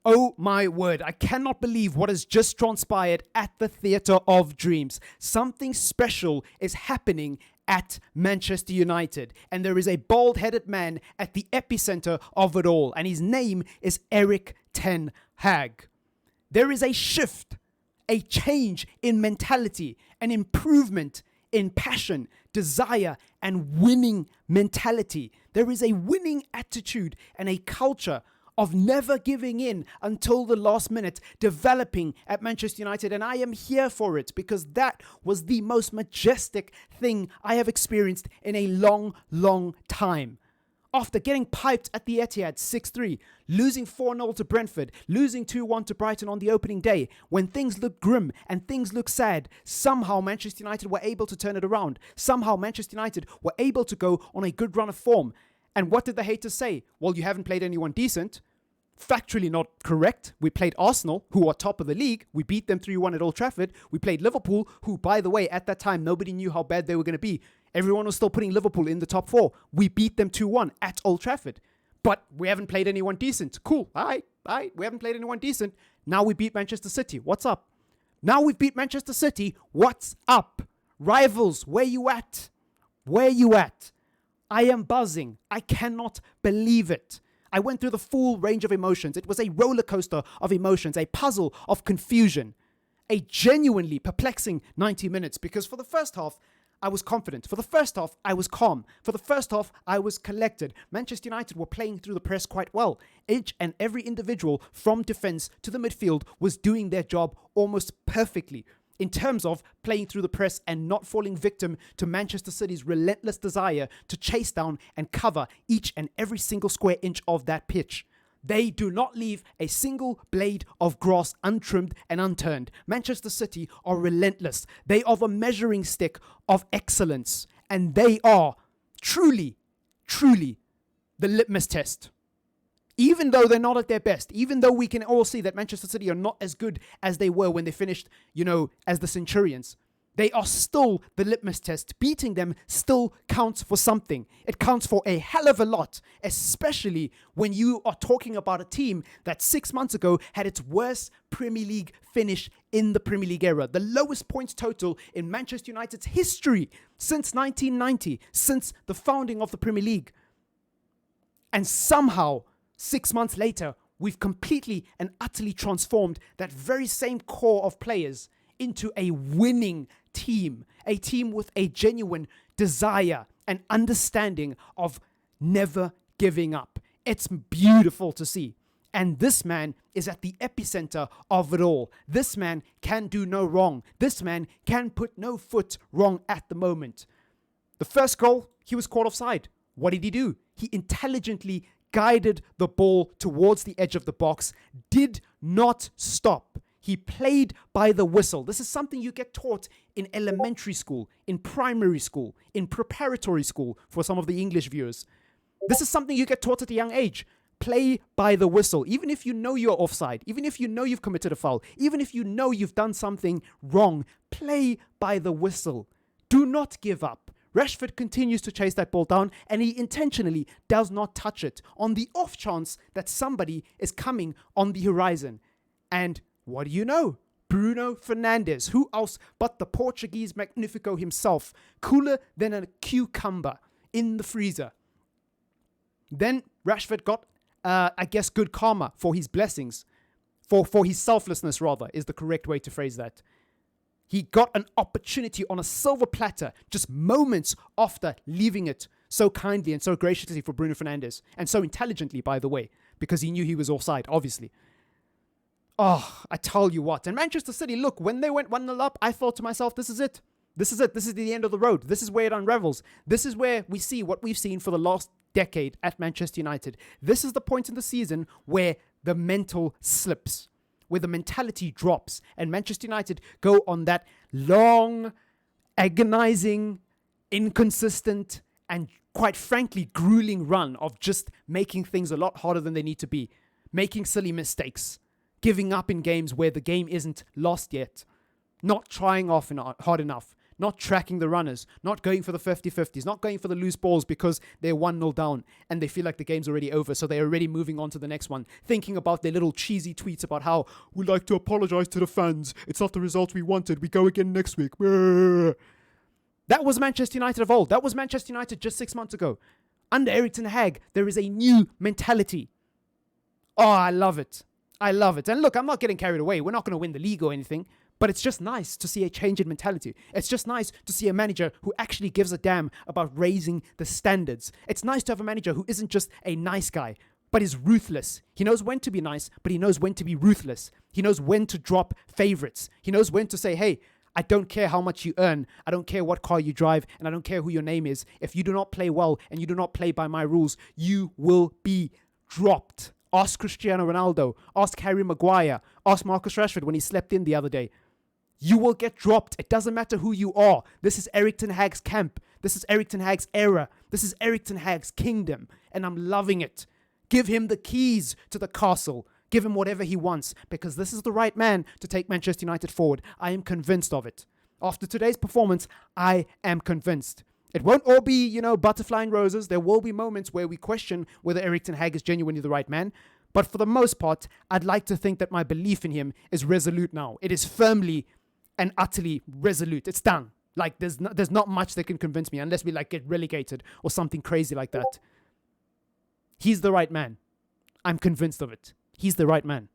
Oh my word, I cannot believe what has just transpired at the Theatre of Dreams. Something special is happening at Manchester United, and there is a bald-headed man at the epicenter of it all, and his name is Erik ten Hag. There is a shift, a change in mentality, an improvement in passion, desire, and winning mentality. There is a winning attitude and a culture of never giving in until the last minute, developing at Manchester United. And I am here for it because that was the most majestic thing I have experienced in a long, long time. After getting piped at the Etihad 6-3, losing 4-0 to Brentford, losing 2-1 to Brighton on the opening day, when things look grim and things look sad, somehow Manchester United were able to turn it around. Somehow Manchester United were able to go on a good run of form. And what did the haters say? Well, you haven't played anyone decent. Factually not correct. We played Arsenal, who are top of the league. We beat them 3-1 at Old Trafford. We played Liverpool, who, by the way, at that time, nobody knew how bad they were going to be. Everyone was still putting Liverpool in the top 4. We beat them 2-1 at Old Trafford. But we haven't played anyone decent. Cool. All right. We haven't played anyone decent. Now we beat Manchester City. What's up? Now we've beat Manchester City. What's up? Rivals, where you at? Where you at? I am buzzing. I cannot believe it. I went through the full range of emotions. It was a roller coaster of emotions, a puzzle of confusion, a genuinely perplexing 90 minutes because for the first half, I was confident. For the first half, I was calm. For the first half, I was collected. Manchester United were playing through the press quite well. Each and every individual from defense to the midfield was doing their job almost perfectly in terms of playing through the press and not falling victim to Manchester City's relentless desire to chase down and cover each and every single square inch of that pitch. They do not leave a single blade of grass untrimmed and unturned. Manchester City are relentless. They are the measuring stick of excellence. And they are truly, truly the litmus test. Even though they're not at their best, even though we can all see that Manchester City are not as good as they were when they finished, as the Centurions, they are still the litmus test. Beating them still counts for something. It counts for a hell of a lot, especially when you are talking about a team that 6 months ago had its worst Premier League finish in the Premier League era. The lowest points total in Manchester United's history since 1990, since the founding of the Premier League. And somehow, 6 months later, we've completely and utterly transformed that very same core of players into a winning team, a team with a genuine desire and understanding of never giving up. It's beautiful to see. And this man is at the epicenter of it all. This man can do no wrong. This man can put no foot wrong at the moment. The first goal, he was caught offside. What did he do? He intelligently guided the ball towards the edge of the box, did not stop. He played by the whistle. This is something you get taught in elementary school, in primary school, in preparatory school for some of the English viewers. This is something you get taught at a young age. Play by the whistle. Even if you know you're offside, even if you know you've committed a foul, even if you know you've done something wrong, play by the whistle. Do not give up. Rashford continues to chase that ball down and he intentionally does not touch it on the off chance that somebody is coming on the horizon. And what do you know? Bruno Fernandes, who else but the Portuguese Magnifico himself, cooler than a cucumber in the freezer. Then Rashford got, good karma for his blessings, for his selflessness rather, is the correct way to phrase that. He got an opportunity on a silver platter just moments after leaving it so kindly and so graciously for Bruno Fernandes. And so intelligently, by the way, because he knew he was offside, obviously. Oh, I tell you what. And Manchester City, look, when they went 1-0 up, I thought to myself, this is it. This is it. This is the end of the road. This is where it unravels. This is where we see what we've seen for the last decade at Manchester United. This is the point in the season where the mental slips, where the mentality drops, and Manchester United go on that long, agonizing, inconsistent, and quite frankly, grueling run of just making things a lot harder than they need to be, making silly mistakes, giving up in games where the game isn't lost yet, not trying hard enough, not tracking the runners, not going for the 50-50s, not going for the loose balls because they're 1-0 down and they feel like the game's already over, so they're already moving on to the next one, thinking about their little cheesy tweets about how we'd like to apologize to the fans. It's not the result we wanted. We go again next week. That was Manchester United of old. That was Manchester United just 6 months ago. Under Erik ten Hag, there is a new mentality. Oh, I love it. I love it. And look, I'm not getting carried away. We're not going to win the league or anything. But it's just nice to see a change in mentality. It's just nice to see a manager who actually gives a damn about raising the standards. It's nice to have a manager who isn't just a nice guy, but is ruthless. He knows when to be nice, but he knows when to be ruthless. He knows when to drop favorites. He knows when to say, hey, I don't care how much you earn. I don't care what car you drive, and I don't care who your name is. If you do not play well and you do not play by my rules, you will be dropped. Ask Cristiano Ronaldo. Ask Harry Maguire. Ask Marcus Rashford when he slept in the other day. You will get dropped. It doesn't matter who you are. This is Erik ten Hag's camp. This is Erik ten Hag's era. This is Erik ten Hag's kingdom. And I'm loving it. Give him the keys to the castle. Give him whatever he wants. Because this is the right man to take Manchester United forward. I am convinced of it. After today's performance, I am convinced. It won't all be, butterfly and roses. There will be moments where we question whether Erik ten Hag is genuinely the right man. But for the most part, I'd like to think that my belief in him is resolute now. It is firmly and utterly resolute. It's done. Like, there's not much that can convince me unless we get relegated or something crazy like that. He's the right man. I'm convinced of it. He's the right man.